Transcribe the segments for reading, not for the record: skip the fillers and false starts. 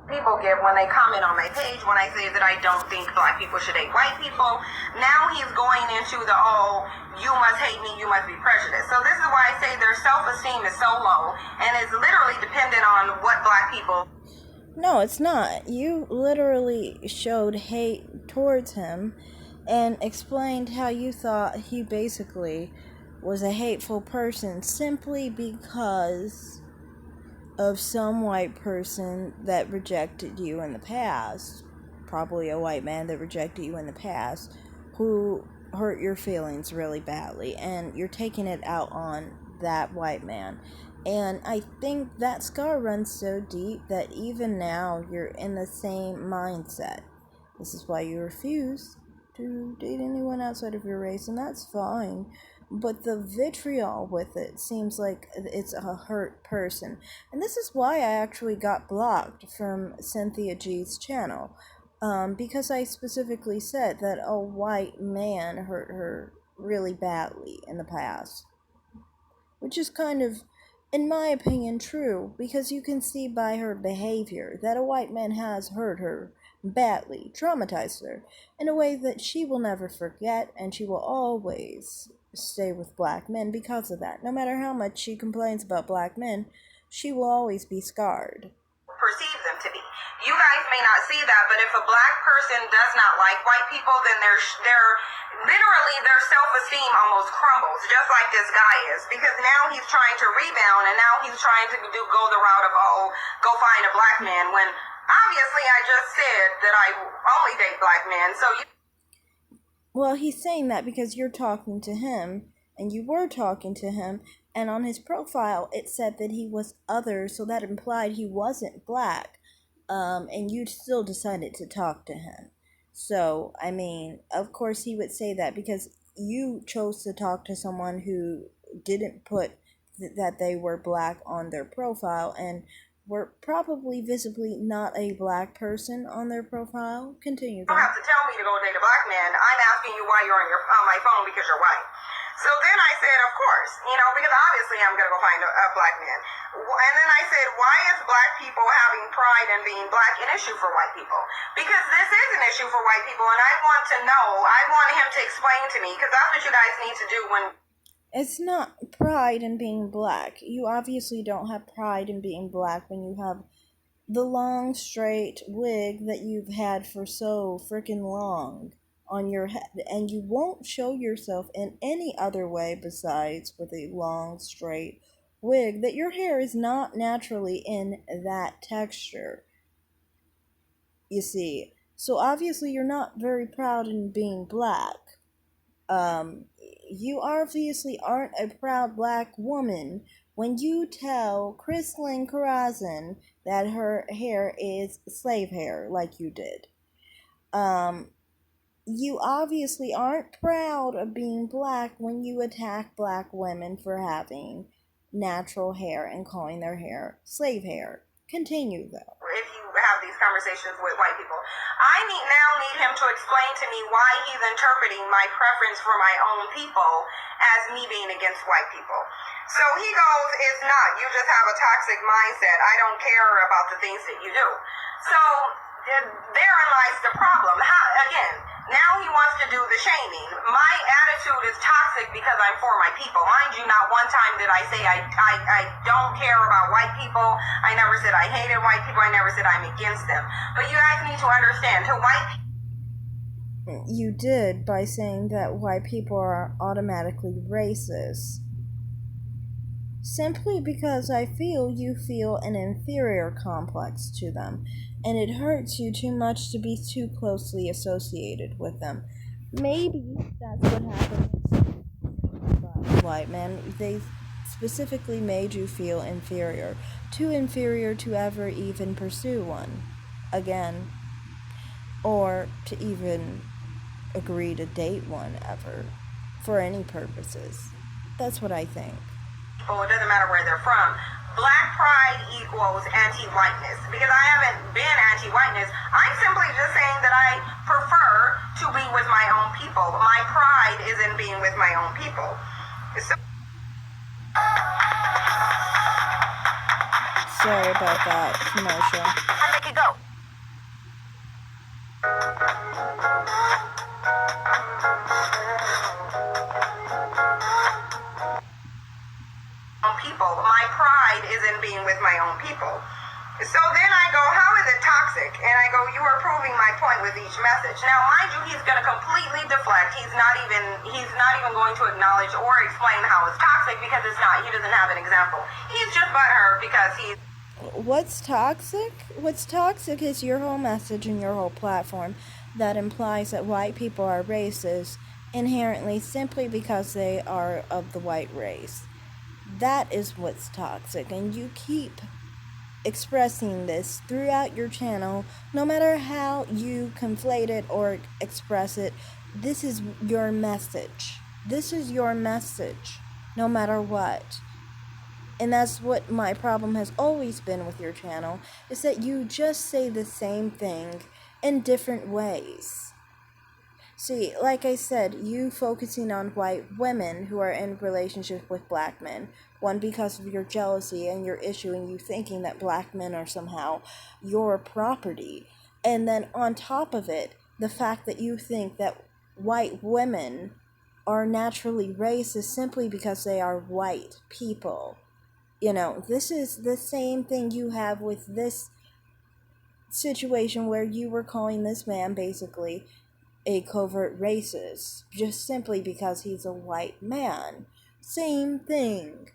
people get when they comment on my page when I say that I don't think black people should hate white people. Now he's going into the, oh, you must hate me, you must be prejudiced. So this is why I say their self-esteem is so low and it's literally dependent on what black people... No, it's not. You literally showed hate towards him and explained how you thought he basically was a hateful person simply because of some white person that rejected you in the past, probably a white man that rejected you in the past, who hurt your feelings really badly, and you're taking it out on that white man. And I think that scar runs so deep that even now you're in the same mindset. This is why you refuse to date anyone outside of your race, and that's fine. But the vitriol with it seems like it's a hurt person. And this is why I actually got blocked from Cynthia G's channel. Because I specifically said that a white man hurt her really badly in the past. Which is kind of, in my opinion, true. Because you can see by her behavior that a white man has hurt her badly, traumatized her, in a way that she will never forget, and she will always stay with black men because of that. No matter how much she complains about black men, she will always be scarred. Perceive them to be. You guys may not see that, but if a black person does not like white people, then literally their self-esteem almost crumbles, just like this guy is, because now he's trying to rebound, and now he's trying to go the route of, oh, go find a black man, when obviously I just said that I only date black men, so you... Well, he's saying that because you're talking to him, and you were talking to him, and on his profile it said that he was other, so that implied he wasn't black, and you still decided to talk to him. So, I mean, of course he would say that because you chose to talk to someone who didn't put that they were black on their profile, and were probably visibly not a black person on their profile. Continue. You don't have to tell me to go date a black man. I'm asking you why you're on my phone because you're white. So then I said, of course, because obviously I'm going to go find a black man. And then I said, why is black people having pride in being black an issue for white people? Because this is an issue for white people, and I want to know, I want him to explain to me, because that's what you guys need to do when... It's not pride in being black. You obviously don't have pride in being black when you have the long, straight wig that you've had for so freaking long on your head, and you won't show yourself in any other way besides with a long, straight wig, that your hair is not naturally in that texture, you see. So obviously you're not very proud in being black. You obviously aren't a proud black woman when you tell Chrislyn Corazon that her hair is slave hair, like you did. You obviously aren't proud of being black when you attack black women for having natural hair and calling their hair slave hair. Continue, though. If you have these conversations with white people, I now need him to explain to me why he's interpreting my preference for my own people as me being against white people. So he goes, it's not. You just have a toxic mindset. I don't care about the things that you do. So therein lies the problem. Again, now he wants to do the shaming. My attitude is toxic because I'm for my people. Mind you, not one time did I say I don't care about white people. I never said I hated white people. I never said I'm against them. But you guys need to understand, to white people... You did by saying that white people are automatically racist. Simply because I feel you feel an inferior complex to them, and it hurts you too much to be too closely associated with them. Maybe that's what happened with white men. They specifically made you feel inferior. Too inferior to ever even pursue one again, or to even agree to date one ever, for any purposes. That's what I think. It doesn't matter where they're from. Black pride equals anti-whiteness. Because I haven't been anti-whiteness. I'm simply just saying that I prefer to be with my own people. My pride is in being with my own people. Sorry about that commercial. I'll make it go. my pride is in being with my own people. So then I go, how is it toxic? And I go, you are proving my point with each message. Now, mind you, he's going to completely deflect. He's not even going to acknowledge or explain how it's toxic because it's not. He doesn't have an example. He's just butthurt because he's... What's toxic? What's toxic is your whole message and your whole platform that implies that white people are racist inherently simply because they are of the white race. That is what's toxic, and you keep expressing this throughout your channel. No matter how you conflate it or express it, this is your message. This is your message, no matter what. And that's what my problem has always been with your channel, is that you just say the same thing in different ways. See, like I said, you focusing on white women who are in relationship with black men. One, because of your jealousy and your issue and you thinking that black men are somehow your property. And then on top of it, the fact that you think that white women are naturally racist simply because they are white people. You know, this is the same thing you have with this situation where you were calling this man basically a covert racist just simply because he's a white man. Same thing.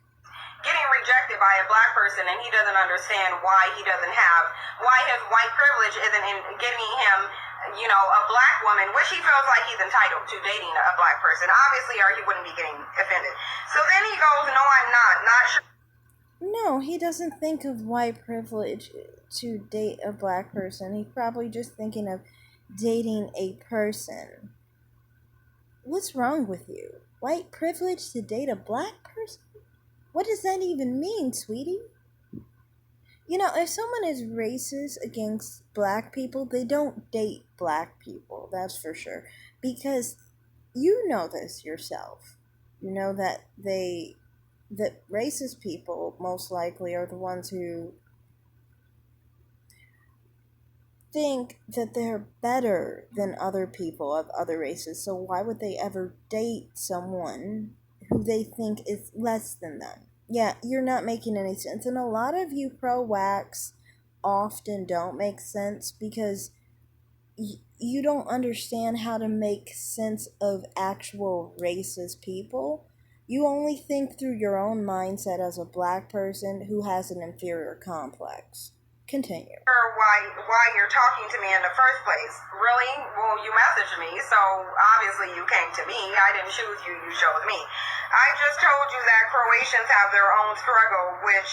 Getting rejected by a black person and he doesn't understand why his white privilege isn't in giving him, you know, a black woman, which he feels like he's entitled to dating a black person, obviously, or he wouldn't be getting offended. So then he goes, no, I'm not sure. No, he doesn't think of white privilege to date a black person. He's probably just thinking of dating a person. What's wrong with you? White privilege to date a black person? What does that even mean, sweetie? You know, if someone is racist against black people, they don't date black people, that's for sure. Because you know this yourself. You know that racist people most likely are the ones who think that they're better than other people of other races. So why would they ever date someone who they think is less than them? Yeah, you're not making any sense. And a lot of you pro-wax often don't make sense because you don't understand how to make sense of actual racist people. You only think through your own mindset as a black person who has an inferior complex. Continue. Why you're talking to me in the first place. Really? Well, you messaged me, so obviously you came to me. I didn't choose you, you chose me. I just told you that Croatians have their own struggle, which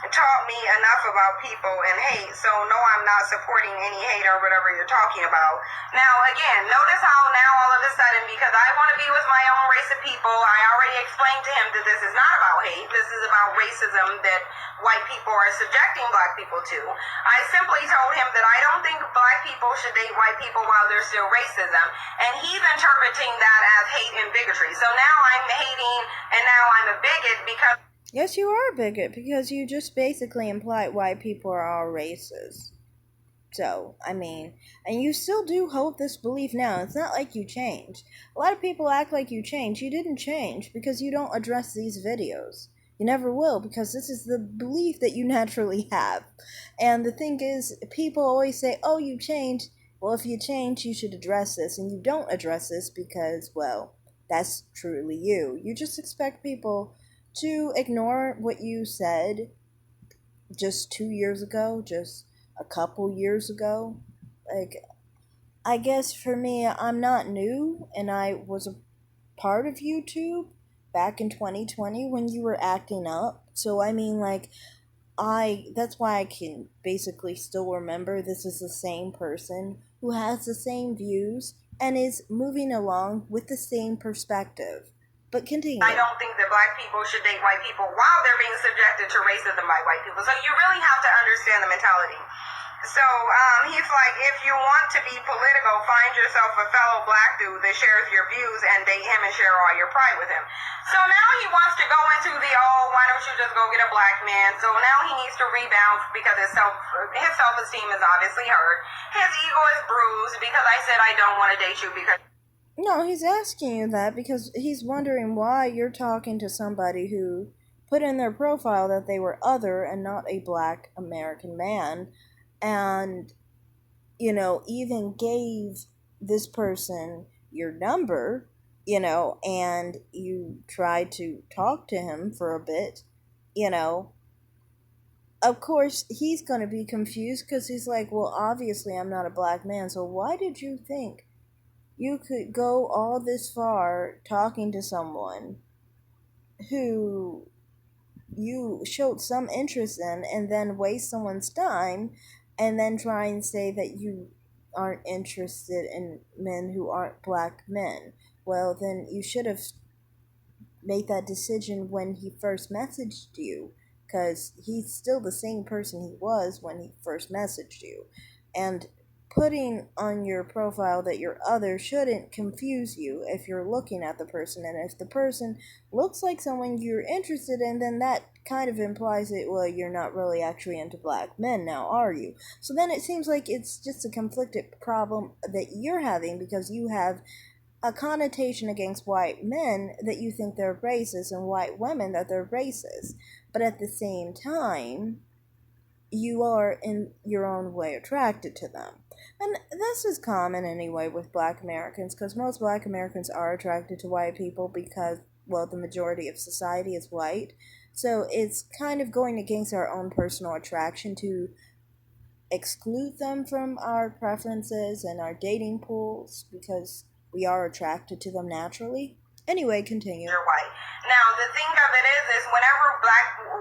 taught me enough about people and hate, so no, I'm not supporting any hate or whatever you're talking about. Now, again, notice how now all of a sudden, because I want to be with my own race of people, I already explained to him that this is not about hate, this is about racism that white people are subjecting black people to. I simply told him that I don't think black people should date white people while there's still racism, and he's interpreting that as hate and bigotry. So now I'm hating, and now I'm a bigot because... Yes, you are a bigot, because you just basically implied white people are all racist. So, I mean, and you still do hold this belief now. It's not like you changed. A lot of people act like you changed. You didn't change because you don't address these videos. You never will, because this is the belief that you naturally have. And the thing is, people always say, oh, you changed. Well, if you change, you should address this. And you don't address this because, well, that's truly you. You just expect people to ignore what you said just 2 years ago, just a couple years ago. Like, I guess for me, I'm not new, and I was a part of YouTube back in 2020 when you were acting up. So, I mean, like, that's why I can basically still remember this is the same person who has the same views and is moving along with the same perspective. But continue. I don't think that black people should date white people while they're being subjected to racism by white people. So you really have to understand the mentality. So he's like, if you want to be political, find yourself a fellow black dude that shares your views and date him and share all your pride with him. So now he wants to go into the, oh, why don't you just go get a black man? So now he needs to rebound because his self-esteem is obviously hurt. His ego is bruised because I said I don't want to date you because... No, he's asking you that because he's wondering why you're talking to somebody who put in their profile that they were other and not a black American man, and, even gave this person your number, and you tried to talk to him for a bit, you know, of course he's going to be confused because he's like, well, obviously I'm not a black man, so why did you think you could go all this far talking to someone who you showed some interest in and then waste someone's time and then try and say that you aren't interested in men who aren't black men? Well, then you should have made that decision when he first messaged you, because he's still the same person he was when he first messaged you. And putting on your profile that you're other shouldn't confuse you if you're looking at the person. And if the person looks like someone you're interested in, then that kind of implies that, well, you're not really actually into black men now, are you? So then it seems like it's just a conflicted problem that you're having, because you have a connotation against white men that you think they're racist, and white women that they're racist. But at the same time, you are in your own way attracted to them. And this is common anyway with black Americans, because most black Americans are attracted to white people because, well, the majority of society is white. So it's kind of going against our own personal attraction to exclude them from our preferences and our dating pools, because we are attracted to them naturally. Anyway, continue. You're white. Now, the thing of it is whenever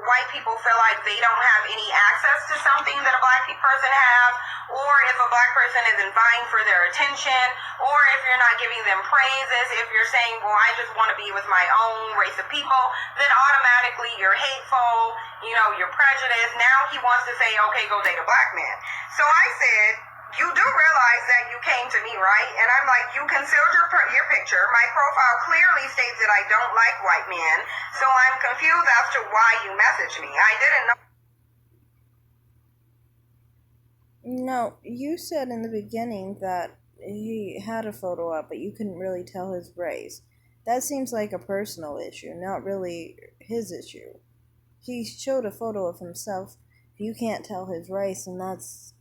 white people feel like they don't have any access to something that a black person has, or if a black person isn't vying for their attention, or if you're not giving them praises, if you're saying, well, I just want to be with my own race of people, then automatically you're hateful, you're prejudiced. Now he wants to say, okay, go date a black man. So I said, you do realize that you came to me, right? And I'm like, you concealed your picture. My profile clearly states that I don't like white men. So I'm confused as to why you messaged me. I didn't know. No, you said in the beginning that he had a photo up, but you couldn't really tell his race. That seems like a personal issue, not really his issue. He showed a photo of himself. If you can't tell his race, and that's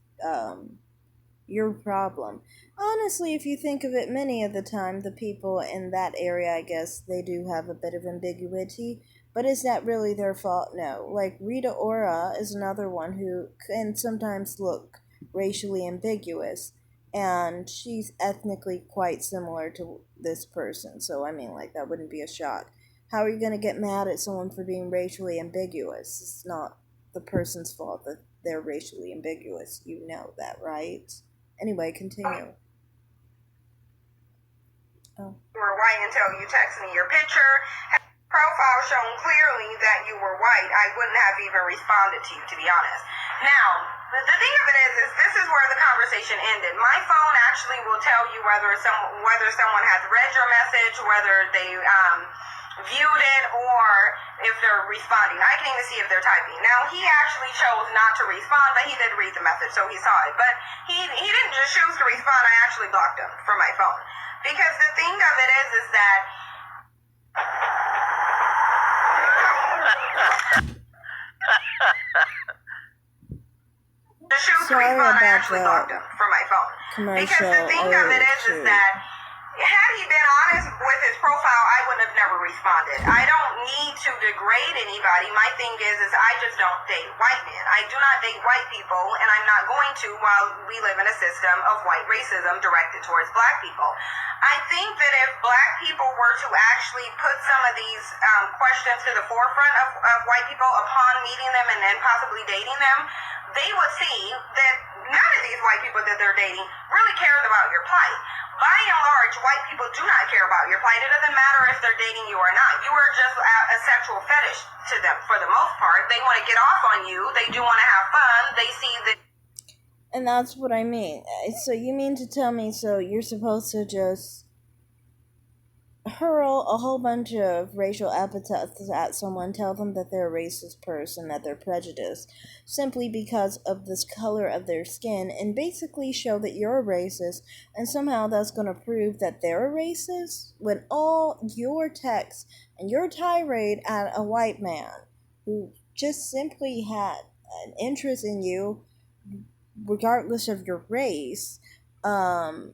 your problem. Honestly, if you think of it, many of the time the people in that area, I guess, they do have a bit of ambiguity. But is that really their fault? No. Like Rita Ora is another one who can sometimes look racially ambiguous, and she's ethnically quite similar to this person. So I mean, like, that wouldn't be a shock. How are you going to get mad at someone for being racially ambiguous? It's not the person's fault that they're racially ambiguous. You know that, right? Anyway, continue. Oh. You were white until you texted me your picture. Profile shown clearly that you were white. I wouldn't have even responded to you, to be honest. Now, the thing of it is this is where the conversation ended. My phone actually will tell you whether someone has read your message, whether they viewed it, or if they're responding. I can even see if they're typing. Now, he actually chose not to respond, but he did read the message, so he saw it. But he didn't just choose to respond. I actually blocked him from my phone. Because the thing of it is that sorry about that from my phone. Commercial. Because the thing of it is that had he been honest with his profile, I would have never responded. I don't need to degrade anybody. My thing is I just don't date white men. I do not date white people, and I'm not going to while we live in a system of white racism directed towards black people. I think that if black people were to actually put some of these questions to the forefront of white people upon meeting them and then possibly dating them, they would see that none of these white people that they're dating really cares about your plight. By and large, white people do not care about your plight. It doesn't matter if they're dating you or not. You are just a sexual fetish to them for the most part. They want to get off on you. They do want to have fun. They see that. And that's what I mean. So you mean to tell me, so you're supposed to just hurl a whole bunch of racial epithets at someone, tell them that they're a racist person, that they're prejudiced, simply because of this color of their skin, and basically show that you're a racist, and somehow that's going to prove that they're a racist, when all your text and your tirade at a white man who just simply had an interest in you, regardless of your race, um,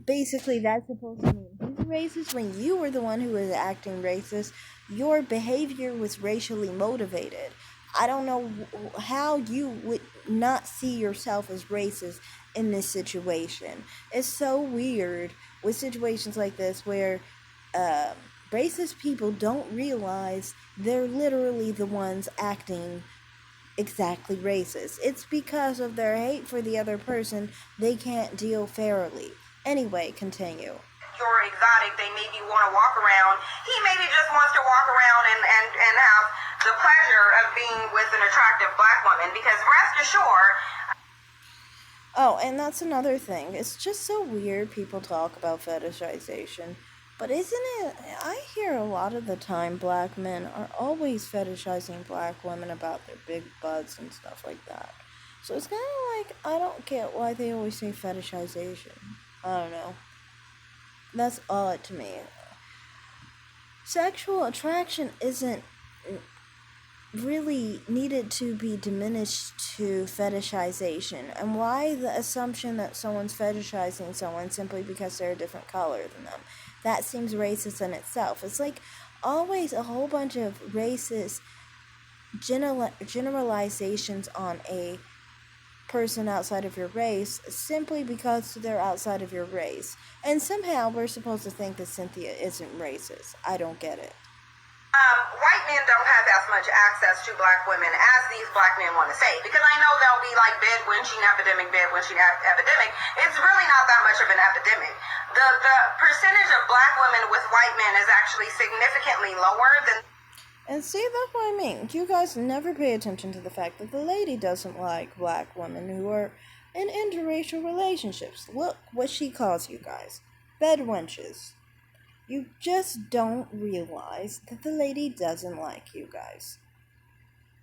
basically that's supposed to mean he's racist when you were the one who was acting racist. Your behavior was racially motivated. I don't know how you would not see yourself as racist in this situation. It's so weird with situations like this where uh, racist people don't realize they're literally the ones acting exactly racist. It's because of their hate for the other person they can't deal fairly. Anyway, continue. You're exotic, they maybe want to walk around. He maybe just wants to walk around and have the pleasure of being with an attractive black woman, because rest assured. Oh, and that's another thing. It's just so weird people talk about fetishization. But isn't it? I hear a lot of the time black men are always fetishizing black women about their big butts and stuff like that. So it's kind of like, I don't get why they always say fetishization. I don't know. That's odd to me. Sexual attraction isn't really needed to be diminished to fetishization. And why the assumption that someone's fetishizing someone simply because they're a different color than them? That seems racist in itself. It's like always a whole bunch of racist generalizations on a person outside of your race simply because they're outside of your race. And somehow we're supposed to think that Cynthia isn't racist. I don't get it. White men don't have as much access to black women as these black men want to say, because I know there'll be like bed-wenching epidemic. It's really not that much of an epidemic. The percentage of black women with white men is actually significantly lower than. And see, that's what I mean. You guys never pay attention to the fact that the lady doesn't like black women who are in interracial relationships. Look what she calls you guys. Bedwenches. You just don't realize that the lady doesn't like you guys.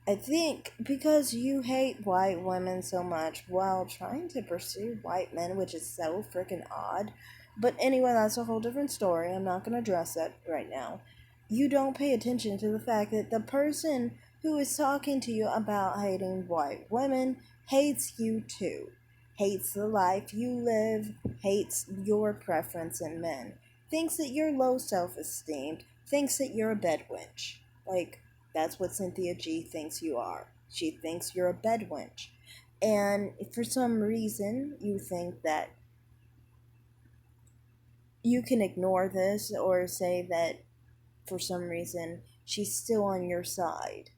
I think because you hate white women so much while trying to pursue white men, which is so freaking odd. But anyway, that's a whole different story. I'm not going to address that right now. You don't pay attention to the fact that the person who is talking to you about hating white women hates you too. Hates the life you live, hates your preference in men. Thinks that you're low self-esteem, thinks that you're a bedwench. Like, that's what Cynthia G thinks you are. She thinks you're a bedwench. And for some reason, you think that you can ignore this or say that for some reason she's still on your side,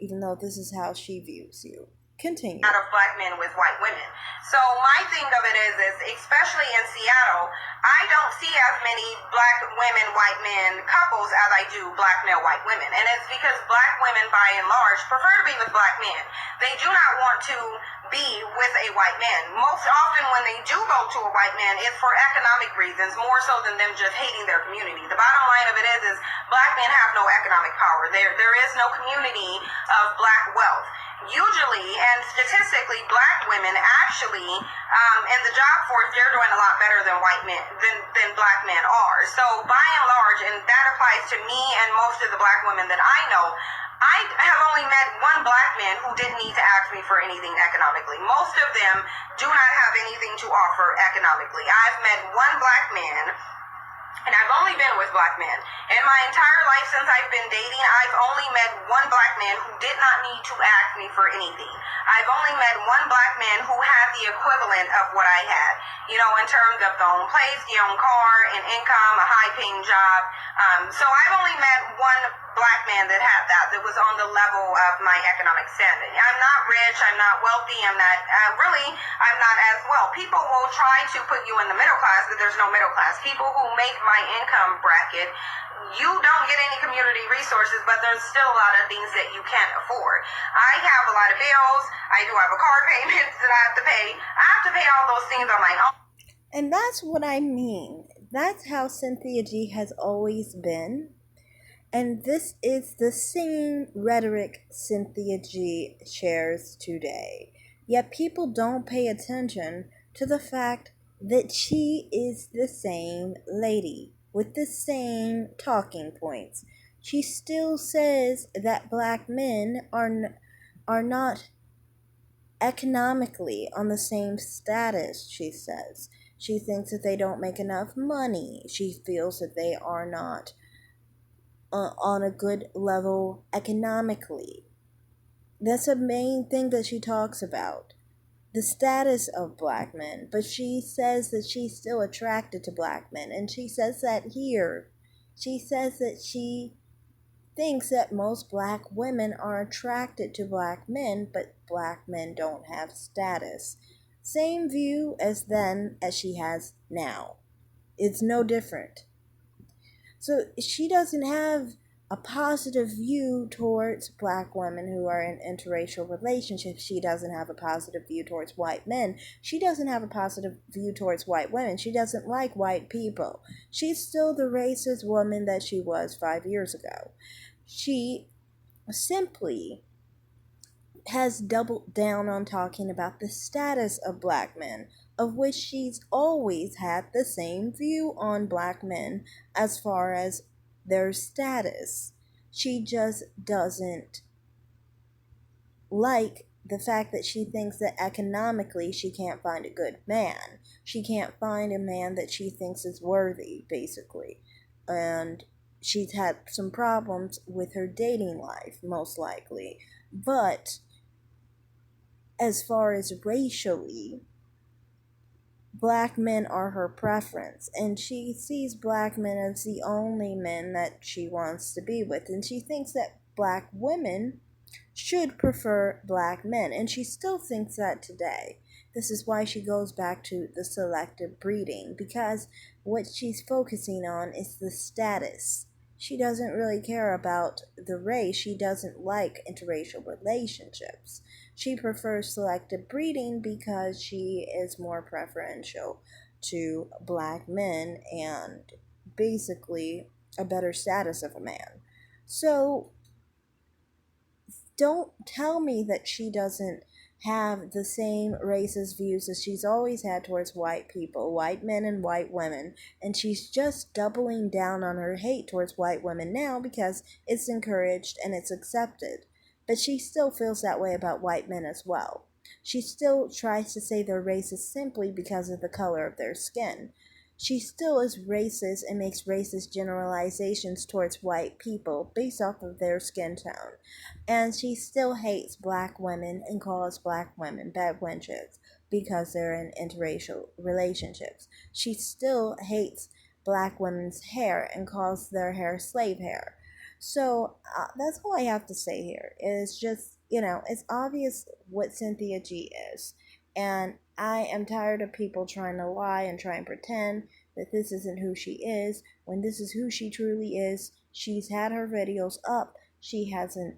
even though this is how she views you. Continue. Out of black men with white women. So my thing of it is especially in Seattle, I don't see as many black women, white men couples as I do black male, white women. And it's because black women, by and large, prefer to be with black men. They do not want to be with a white man. Most often when they do go to a white man, it's for economic reasons, more so than them just hating their community. The bottom line of it is black men have no economic power. There is no community of black wealth. Usually and statistically, black women actually in the job force, they're doing a lot better than white men than black men are. So by and large, and that applies to me and most of the black women that I know, I have only met one black man who didn't need to ask me for anything economically. Most of them do not have anything to offer economically. I've met one black man, and I've only been with black men. In my entire life since I've been dating, I've only met one black man who did not need to ask me for anything. I've only met one black man who had the equivalent of what I had, in terms of the own place, the own car, an income, a high-paying job. So I've only met one black man that had that was on the level of my economic standing. I'm not rich, I'm not wealthy, I'm not as well. People will try to put you in the middle class, but there's no middle class. People who make my income bracket, you don't get any community resources, but there's still a lot of things that you can't afford. I have a lot of bills, I do have a car payment that I have to pay. I have to pay all those things on my own. And that's what I mean. That's how Cynthia G has always been. And this is the same rhetoric Cynthia G shares today. Yet people don't pay attention to the fact that she is the same lady with the same talking points. She still says that black men are not economically on the same status, she says. She thinks that they don't make enough money. She feels that they are not on a good level economically. That's a main thing that she talks about. The status of black men. But she says that she's still attracted to black men. And she says that here. She says that she thinks that most black women are attracted to black men, but black men don't have status. Same view as then as she has now. It's no different. So she doesn't have a positive view towards black women who are in interracial relationships. She doesn't have a positive view towards white men. She doesn't have a positive view towards white women. She doesn't like white people. She's still the racist woman that she was 5 years ago. She simply has doubled down on talking about the status of black men, of which she's always had the same view on black men as far as their status. She just doesn't like the fact that she thinks that economically she can't find a good man. She can't find a man that she thinks is worthy, basically. And she's had some problems with her dating life, most likely. But as far as racially, black men are her preference, and she sees black men as the only men that she wants to be with, and she thinks that black women should prefer black men, and she still thinks that today. This is why she goes back to the selective breeding, because what she's focusing on is the status. She doesn't really care about the race. She doesn't like interracial relationships. She prefers selective breeding because she is more preferential to black men and basically a better status of a man. So don't tell me that she doesn't have the same racist views as she's always had towards white people, white men and white women, and she's just doubling down on her hate towards white women now because it's encouraged and it's accepted. But she still feels that way about white men as well. She still tries to say they're racist simply because of the color of their skin. She still is racist and makes racist generalizations towards white people based off of their skin tone. And she still hates black women and calls black women bad wenches because they're in interracial relationships. She still hates black women's hair and calls their hair slave hair. So that's all I have to say here. It's just, it's obvious what Cynthia G is. And I am tired of people trying to lie and try and pretend that this isn't who she is, when this is who she truly is. She's had her videos up. She hasn't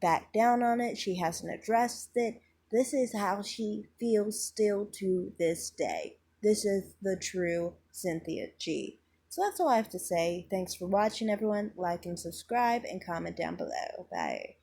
backed down on it. She hasn't addressed it. This is how she feels still to this day. This is the true Cynthia G. So that's all I have to say. Thanks for watching, everyone. Like and subscribe and comment down below. Bye.